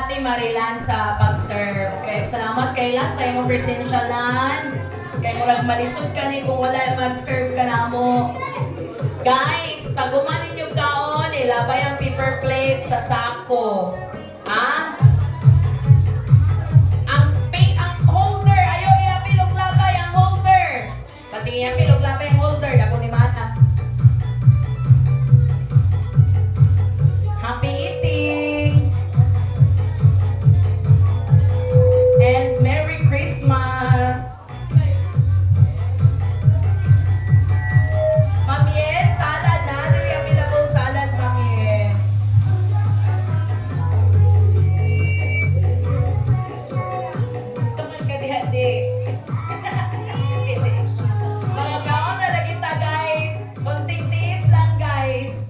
Ate Marilan sa pag-serve. Kay salamat kay Lan sa imong presensya Lan. Kay murag malisod ka ni kung wala mag-serve ka na mo. Guys, pag umanin yung kaon, ilabay ang paper plate sa sako. Ha? Ang holder, ayaw i-apilog labay ang holder. Kasi i-apilog labay ang holder, dako ni Matas. Happy eating! And Merry Christmas! Ma'am Yen, salad na. Dili available salad, Ma'am Yen. Gusto man ka di. Mga kaon na lagi ta, guys. Konting tiis lang, guys.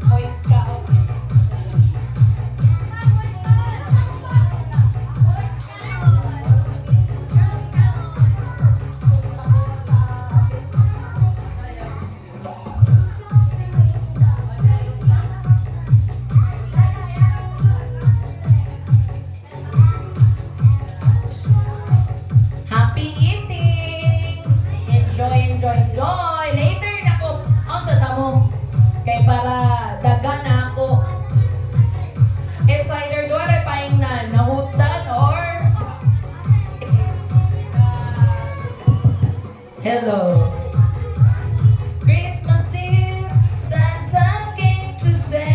Ois ka, oh. Happy eating! Enjoy, enjoy, enjoy! Later na ko, ang sa tamo. Kay para dagan na ako. It's either doon paing na nahutan or hello. Christmas Eve, Santa came to say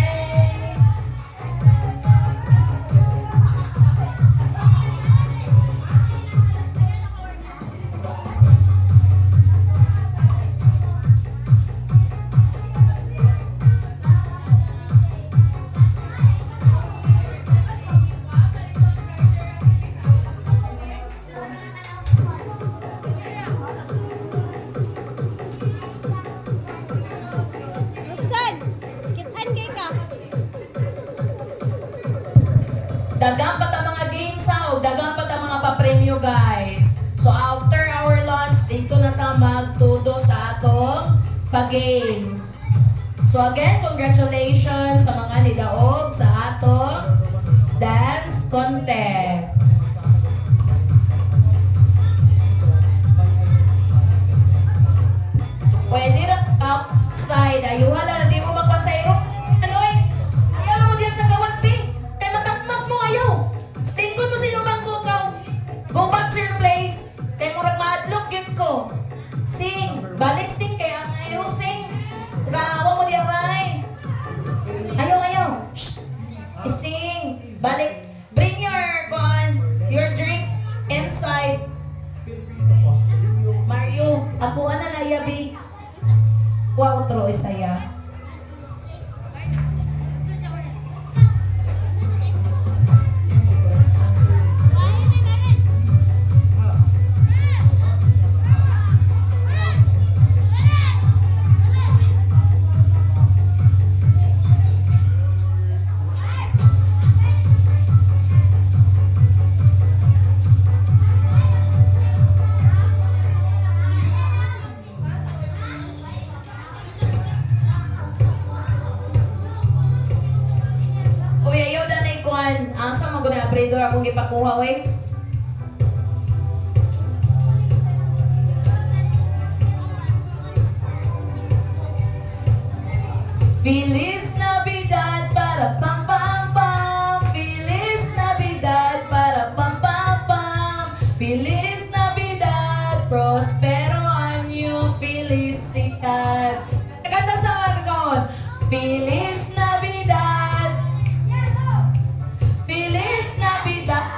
Luksan! Kitaan kay ka. dagang pa ta mga games ha, o dagang pa ta mga papremyo guys. So after our lunch, dito na ta magtudo sa atong pa-games. So again, congratulations sa mga nidaog sa atong dance contest. Pwede na outside. Ayaw hala, hindi mo magpan sa iro. Ano eh? Ayaw lang mo diyan sa gawas, P. Kaya matakmak mo, ayaw. Stingkod mo sa inyong bangko, ikaw. Go back to your place. Kaya murag maadlok yun ko. Sing. Balik sing. Kaya ang ayaw sing. Diba, awa mo diyan, ay. Ayaw, ayaw. Shh. Sing. Balik. Bring your drinks inside. Mario, ako na na yabi. Wa otro isaya. Uy, ayaw na na ikuan. Asa mo guna abridor akong gipakuha, we? Feliz Navidad para pam pam pam. Feliz Navidad para pam pam pam. Feliz Navidad, prospero año, felicidad. Kanta sa mga kaon. Feliz Navidad. Feliz Navidad.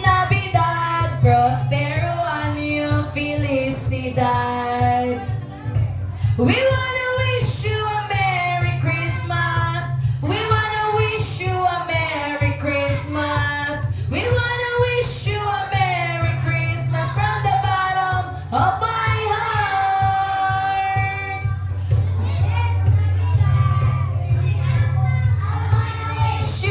Navidad, prospero año, felicidad. We wanna wish you a Merry Christmas. We wanna wish you a Merry Christmas. We wanna wish you a Merry Christmas from the bottom of my heart. Wish you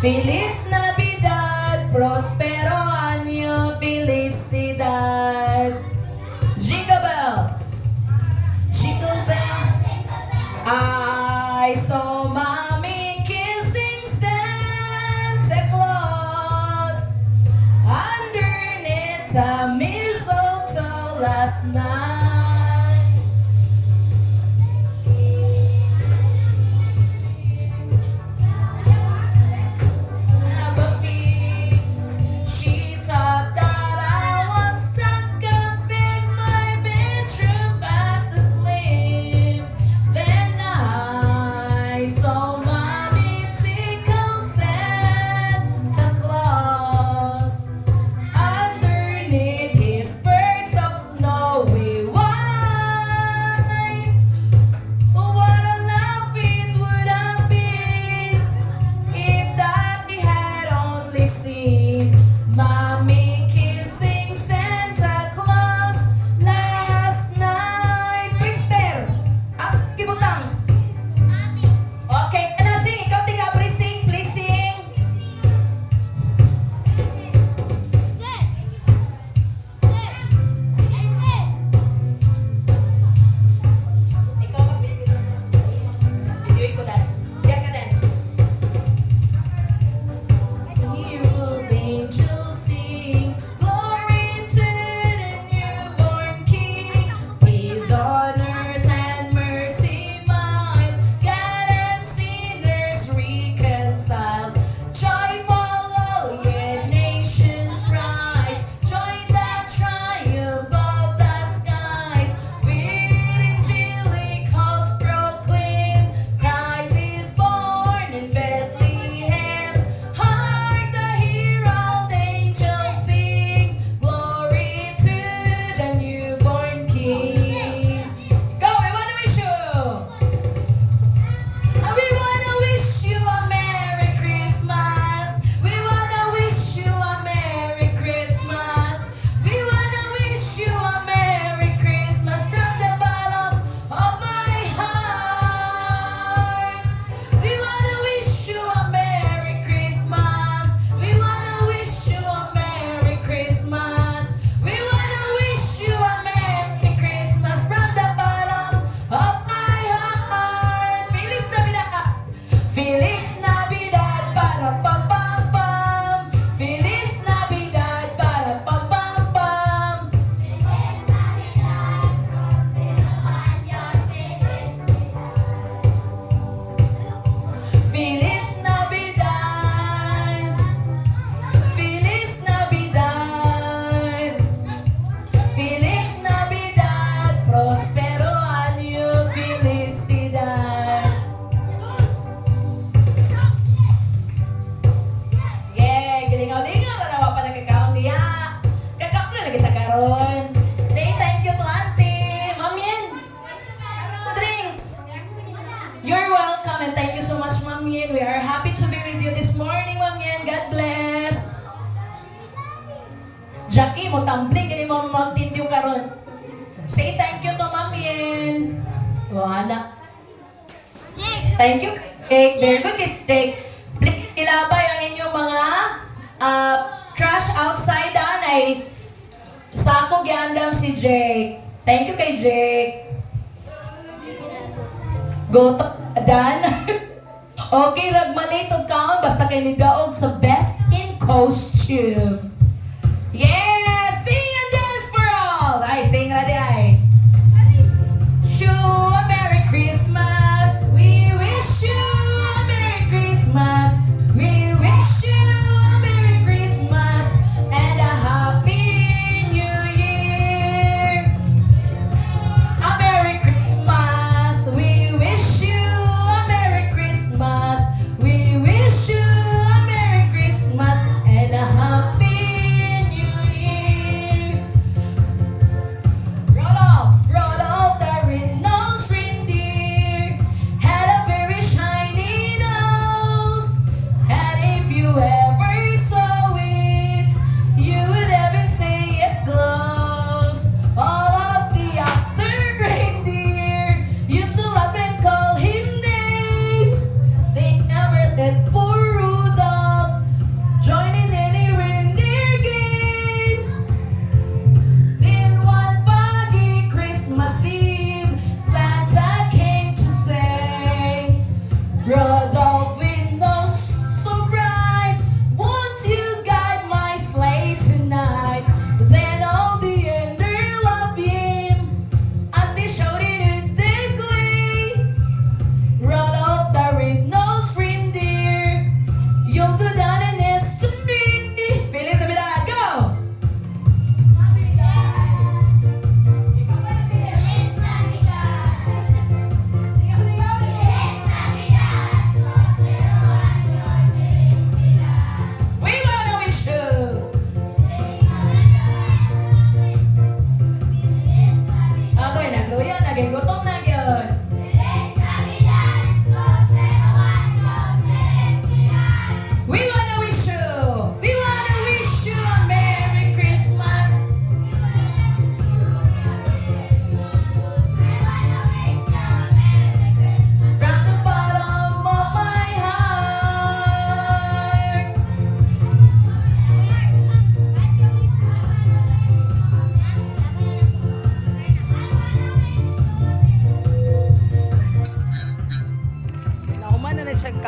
Feliz Navidad, prospero año, felicidad. Jingle bell, jingle bell. I saw mommy kissing Santa Claus underneath the mistletoe last night. She thought that I was stuck up in my bedroom fast asleep. Then I saw mommy tickle Santa Claus underneath his birds of snowy white. What a laugh it would have been if Daddy had only seen mommy kissing Santa Claus last night. Trickster! Ah, kibutang! Okay, ano sing? Ikaw tiga, please sing, please sing. Ikaw mag-video. Videoin ko dahil. Diyan ka din. Hear the angels sing, glory to the newborn King. Peace on earth and mercy mild, God and sinners reconciled. Joyful all ye nations rise, join the triumph of the skies. With angelic hosts proclaim, Christ is born in Bethlehem. Hark the herald angels sing, glory to the newborn King. Go, we wanna wish you. We wanna wish you a Merry Christmas. We wanna wish you a Merry Christmas. We wanna wish you a Merry Christmas from the bottom of my heart. We wanna wish you a Merry Christmas. We wanna wish you a Merry Christmas. We wanna wish you a Merry Christmas from the bottom of my heart. Feliz Navidad. Feliz Navidad para pam pam pam. Feliz Navidad para pam pam pam. Feliz Navidad. Feliz Navidad. Feliz Navidad, prospero año, felicidad. Yeah, gilingaw-lingaw na nawa pa nagkakaon niya. Kakap na lagi tagaron. Say thank you to Auntie. Ma'am Yen. Drinks. You're welcome and thank you so much, Ma'am Yen. We are happy to be with you this morning, Ma'am Yen. God bless. Jackie, mo tumbling, gini mo Mountain Dew karon. Say thank you to Ma'am Yen. Wala. Thank you, Cake. Very good, Cake. Please ilabay ang inyong mga trash outside ay sako giandam si Jake. Thank you kay Jake. Go to Dan. Okay, ragmalit og kaon basta kay nidaog sa best in costume.